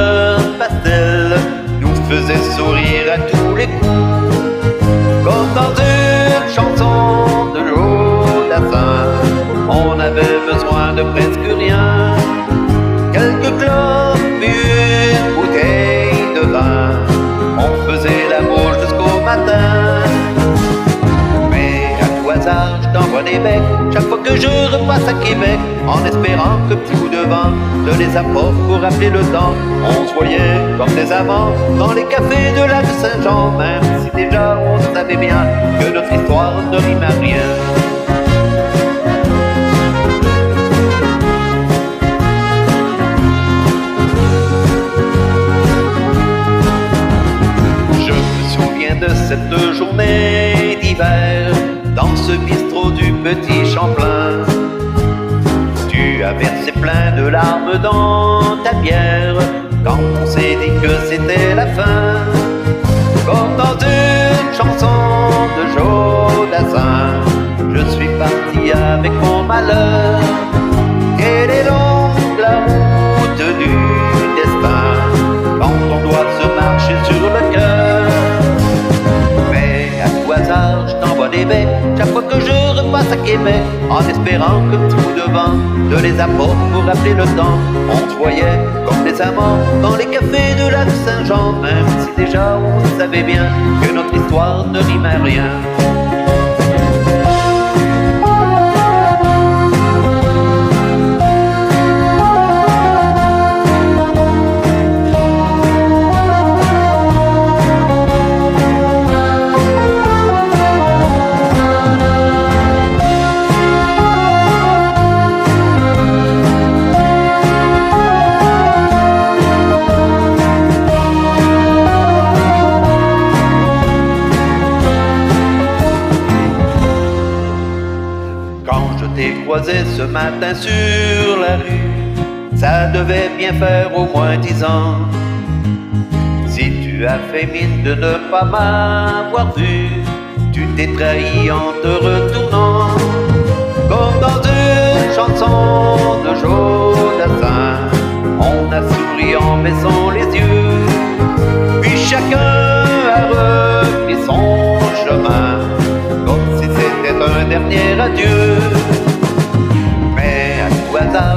couleur pastel nous faisait sourire à tous les coups, comme dans une chanson de Jodassin. On avait besoin de presque rien, quelques clopes, une bouteille de vin. On faisait l'amour jusqu'au matin. Mais à tout hasard, je t'envoie des becs chaque fois que je repasse à Québec, en espérant que petit coup de vent ne les apporte pour rappeler le temps. On se voyait comme des amants dans les cafés de la rue Saint-Jean, même si déjà on savait bien que notre histoire ne rime à rien. De cette journée d'hiver, dans ce bistrot du Petit Champlain, tu as versé plein de larmes dans ta bière, quand on s'est dit que c'était la fin, comme dans une chanson de Jodassin. Je suis parti avec mon malheur, et les longues la route du destin, quand on doit se marcher sur le cœur. Je t'envoie des becs chaque fois que je repasse à Québec, en espérant que petit coup de vent ne les apporte pour rappeler le temps. On se voyait comme des amants dans les cafés de la rue Saint-Jean, même si déjà on savait bien que notre histoire ne rime à rien. Croisé ce matin sur la rue, ça devait bien faire au moins 10 ans. Si tu as fait mine de ne pas m'avoir vu, tu t'es trahi en te retournant, comme dans une chanson de Jodassin. On a souri en baissant les yeux, puis chacun a repris son chemin, comme si c'était un dernier adieu.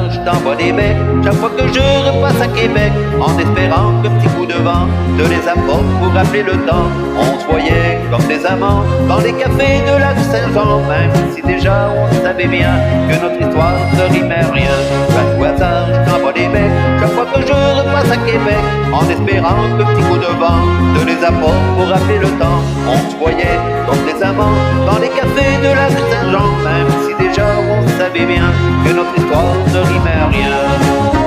Je t'envoie des becs chaque fois que je repasse à Québec, en espérant que petit coup de vent ne les apporte pour rappeler le temps. On se voyait comme des amants dans les cafés de la rue Saint-Jean, même si déjà on savait bien que notre histoire ne rimait rien. À tout hasard, je t'envoie des becs chaque fois que je repasse à Québec, en espérant que petit coup de vent ne les apporte pour rappeler le temps. On se voyait comme des amants dans les cafés de la rue Saint-Jean, même si déjà on savait bien que notre histoire ne rime à rien.